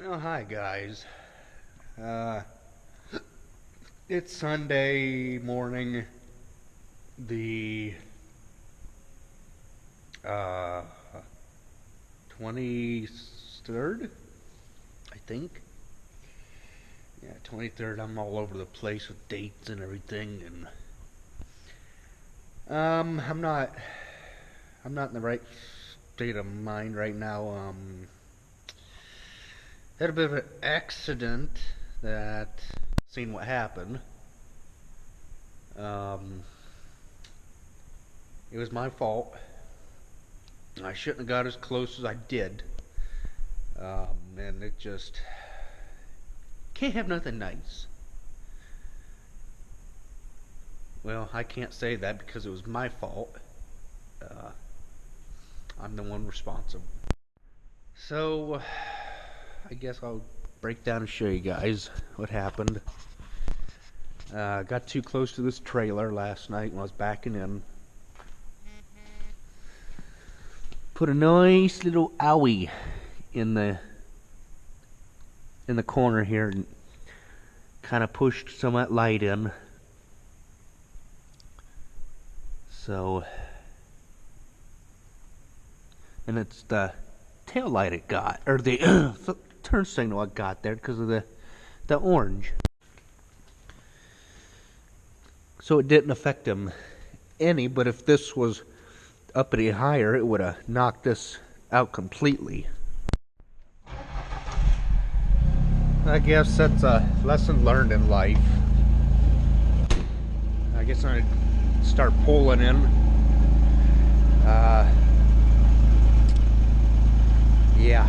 Oh, hi guys. Uh, it's Sunday morning, the uh, 23rd, I think. Yeah, 23rd. I'm all over the place with dates and everything, and I'm not in the right state of mind right now. Had a bit of an accident that seen what happened. It was my fault. I shouldn't have got as close as I did. And it just can't have nothing nice. Well, I can't say that because it was my fault. I'm the one responsible. So, I guess I'll break down and show you guys what happened. Got too close to this trailer last night when I was backing in. Put a nice little owie in the corner here and kind of pushed some of that light in. So, and it's the tail light it got, or the turn signal I got there because of the orange. So it didn't affect him any, but if this was up any higher, it would have knocked this out completely. I guess that's a lesson learned in life. I guess I'm gonna start pulling in. Yeah.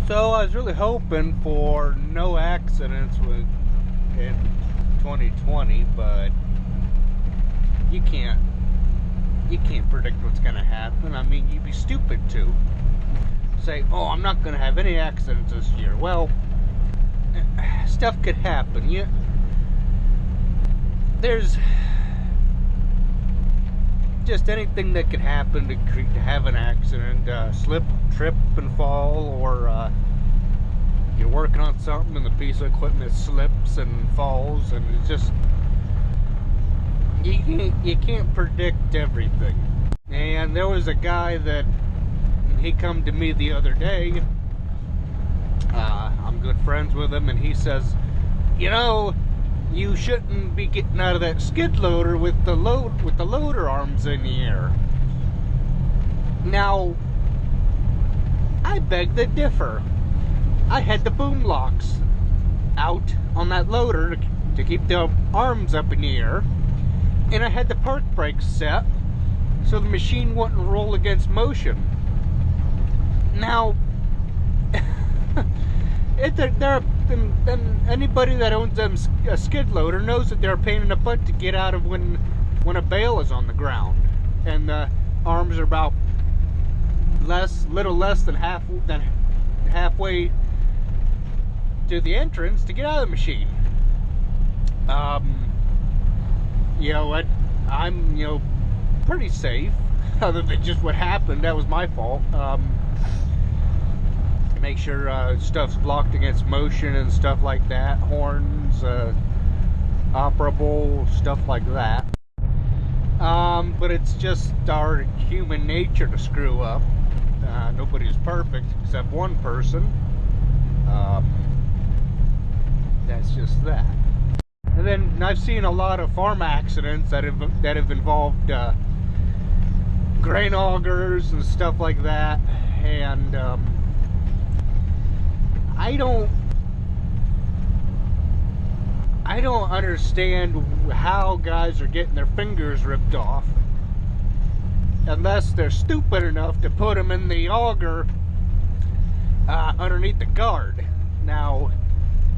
So I was really hoping for no accidents in 2020, but you can't predict what's gonna happen. I mean, you'd be stupid to say, "Oh, I'm not gonna have any accidents this year." Well, stuff could happen. There's just anything that could happen to have an accident, slip, trip, and fall, or you're working on something and the piece of equipment slips and falls, and it's just you can't predict everything. And there was a guy that he come to me the other day. I'm good friends with him, and he says, you shouldn't be getting out of that skid loader with the loader arms in the air. Now, I beg to differ. I had the boom locks out on that loader to keep the arms up in the air, and I had the park brakes set so the machine wouldn't roll against motion. Now, anybody that owns a skid loader knows that they're a pain in the butt to get out of when a bale is on the ground, and the arms are about little less than halfway to the entrance to get out of the machine. I'm pretty safe, other than just what happened. That was my fault. Make sure stuff's blocked against motion and stuff like that. Horns, operable, stuff like that. But it's just our human nature to screw up. Nobody's perfect except one person. That's just that. And then I've seen a lot of farm accidents that have involved grain augers and stuff like that, and I don't understand how guys are getting their fingers ripped off unless they're stupid enough to put them in the auger underneath the guard. Now,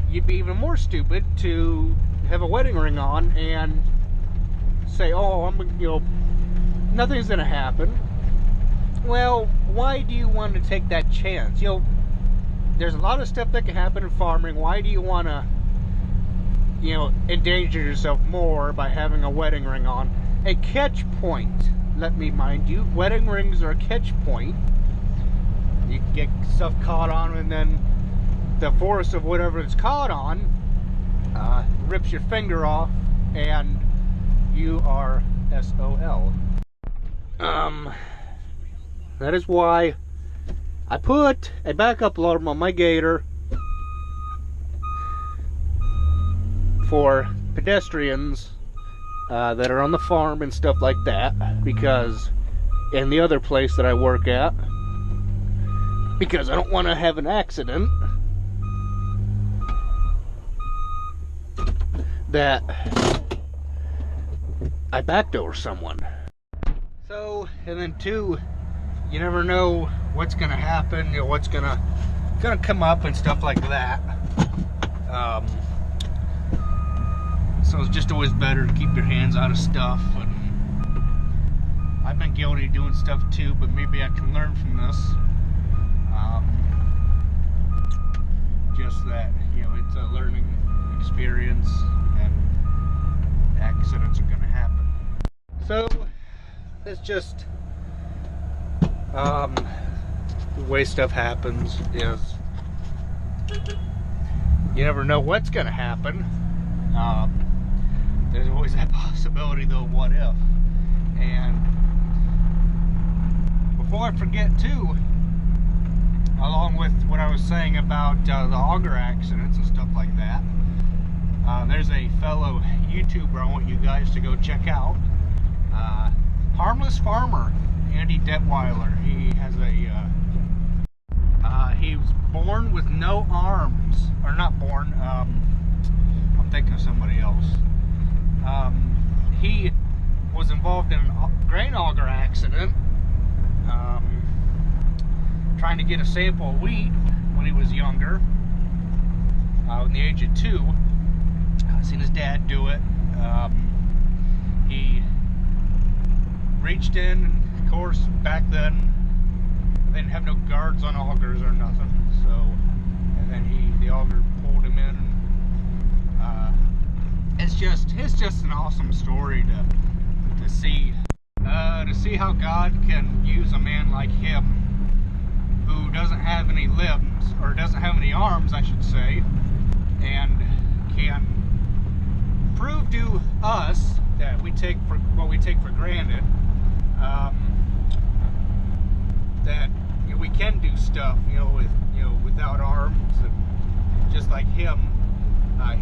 you'd be even more stupid to have a wedding ring on and say, "Oh, nothing's gonna happen." Well, why do you want to take that chance? There's a lot of stuff that can happen in farming. Why do you want to, endanger yourself more by having a wedding ring on? A catch point, let me mind you. Wedding rings are a catch point. get stuff caught on, and then the force of whatever it's caught on rips your finger off, and you are SOL. That is why I put a backup alarm on my Gator for pedestrians that are on the farm and stuff like that, because in the other place that I work at, because I don't want to have an accident that I backed over someone. So, and then two, you never know what's gonna happen, you know, what's gonna come up and stuff like that. So it's just always better to keep your hands out of stuff. And I've been guilty of doing stuff too, but maybe I can learn from this. Just that, you know, it's a learning experience, and accidents are gonna happen. So it's just the way stuff happens is you never know what's gonna happen. There's always that possibility though, what if. And before I forget too, along with what I was saying about the auger accidents and stuff like that, there's a fellow YouTuber I want you guys to go check out. Harmless Farmer, Andy Detweiler. He has he was born with no arms, or not born, I'm thinking of somebody else. He was involved in a grain auger accident, trying to get a sample of wheat when he was younger, in the age of 2. I've seen his dad do it. He reached in, of course, back then they didn't have no guards on augers or nothing, so, and then the auger pulled him in. It's just an awesome story to see how God can use a man like him, who doesn't have any limbs, or doesn't have any arms, I should say, and can prove to us that we take for granted, that, you know, we can do stuff, you know, without arms. And just like him,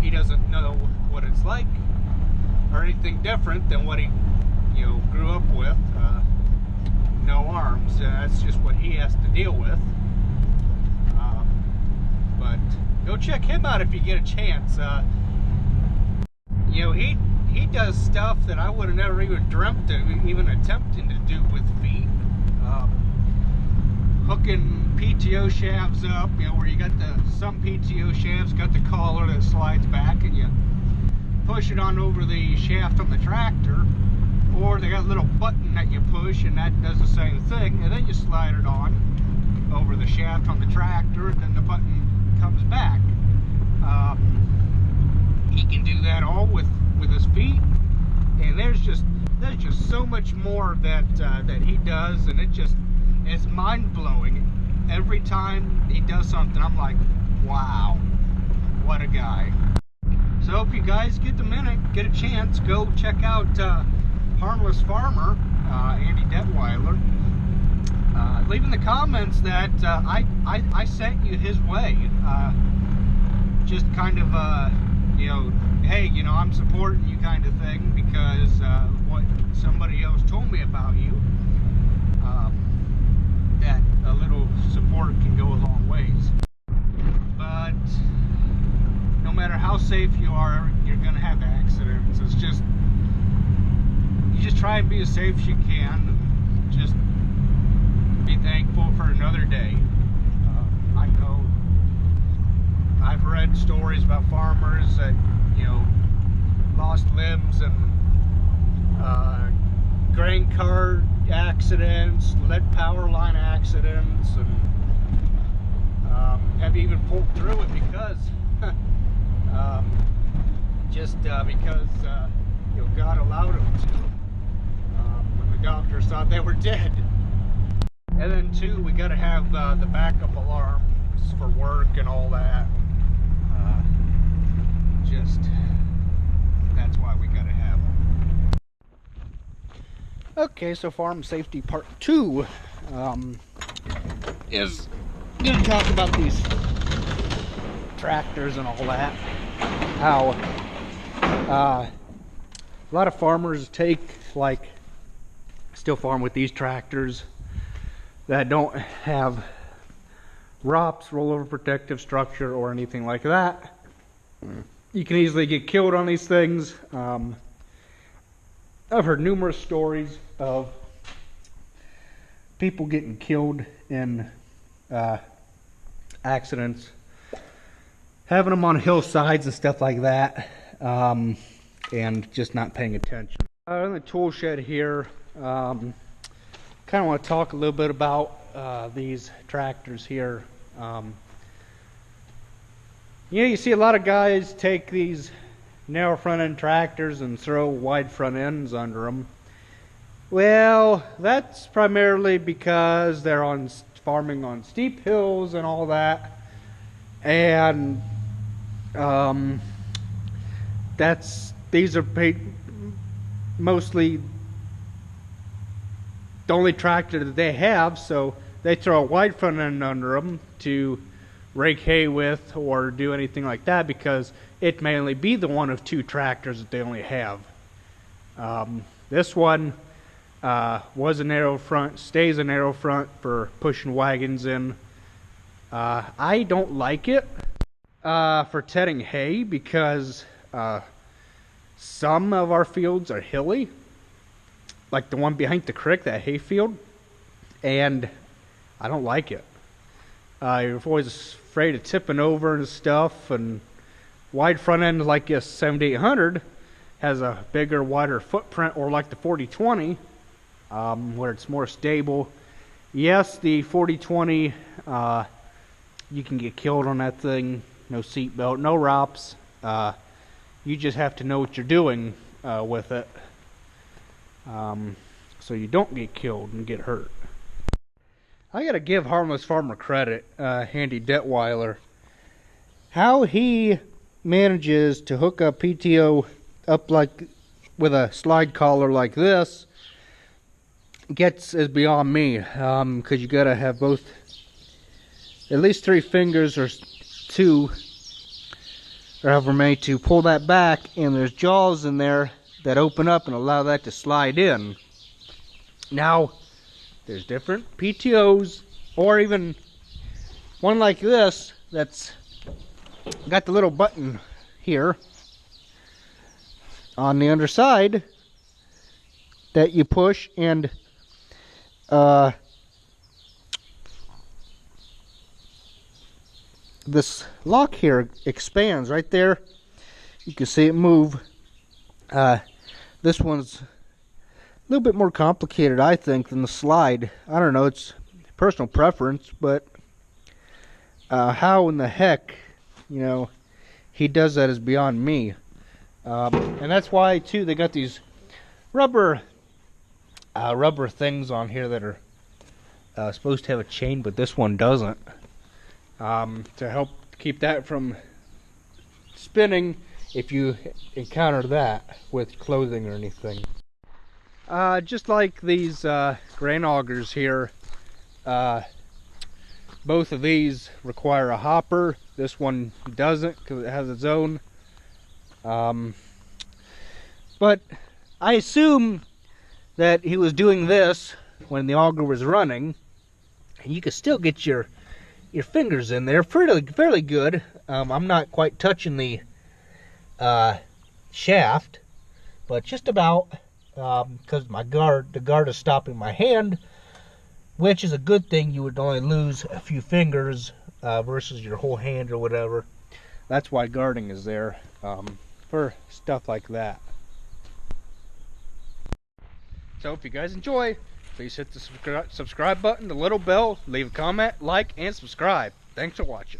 he doesn't know what it's like, or anything different than what he, you know, grew up with. No arms. That's just what he has to deal with. But go check him out if you get a chance. You know, he does stuff that I would have never even dreamt of even attempting to do with feet. Hooking PTO shafts up, you know, where you got some PTO shafts got the collar that slides back, and you push it on over the shaft on the tractor, or they got a little button that you push and that does the same thing, and then you slide it on over the shaft on the tractor, and then the button comes back. He can do that all with his feet, and there's just so much more that he does, and it's mind-blowing. Every time he does something, I'm like, wow, what a guy. So if you guys get the minute, get a chance, go check out Harmless Farmer, Andy Detweiler. Leave in the comments that I sent you his way. Just kind of, you know, hey, you know, I'm supporting you kind of thing, because what somebody else told me about you, that a little support can go a long ways. But no matter how safe you are, you're going to have accidents. It's just, you just try and be as safe as you can, and just be thankful for another day. I know I've read stories about farmers that, you know, lost limbs and grain cart accidents, lead power line accidents, and have even pulled through it because because you know, God allowed them to, when the doctors thought they were dead. And then two, we got to have the backup alarms for work and all that. Just that's why we got to have them. Okay, so farm safety part 2 is going to talk about these tractors and all that. How a lot of farmers still farm with these tractors that don't have ROPS, rollover protective structure, or anything like that. You can easily get killed on these things. I've heard numerous stories of people getting killed in accidents, having them on hillsides and stuff like that, and just not paying attention. In the tool shed here, kind of want to talk a little bit about these tractors here. You see a lot of guys take these narrow front end tractors and throw wide front ends under them. Well, that's primarily because they're farming on steep hills and all that, and these are mostly the only tractor that they have, so they throw a wide front end under them to rake hay with or do anything like that, because it may only be the one of 2 tractors that they only have. This one was a narrow front, stays a narrow front for pushing wagons in. I don't like it for tedding hay, because some of our fields are hilly, like the one behind the creek, that hay field, and I don't like it. You're always afraid of tipping over and stuff, and wide front end like this 7800 has a bigger, wider footprint, or like the 4020, where it's more stable. Yes, the 4020, you can get killed on that thing. No seatbelt, no ROPS. You just have to know what you're doing with it, so you don't get killed and get hurt. I gotta give Harmless Farmer credit, Handy Detweiler. How he manages to hook up PTO up like with a slide collar like this is beyond me, because you gotta have both, at least 3 fingers or 2, or however many, to pull that back, and there's jaws in there that open up and allow that to slide in. Now, there's different PTOs, or even one like this that's got the little button here on the underside that you push, and this lock here expands right there. You can see it move. This one's a little bit more complicated, I think, than the slide. I don't know, it's personal preference, but how in the heck, he does that is beyond me. And that's why, too, they got these rubber things on here that are supposed to have a chain, but this one doesn't, to help keep that from spinning if you encounter that with clothing or anything. Just like these grain augers here, both of these require a hopper. This one doesn't, because it has its own. But I assume that he was doing this when the auger was running, and you could still get your fingers in there fairly good. I'm not quite touching the shaft, but just about, because the guard is stopping my hand, which is a good thing. You would only lose a few fingers versus your whole hand or whatever. That's why guarding is there, for stuff like that. So if you guys enjoy, please hit the subscribe button, the little bell, leave a comment, like, and subscribe. Thanks for watching.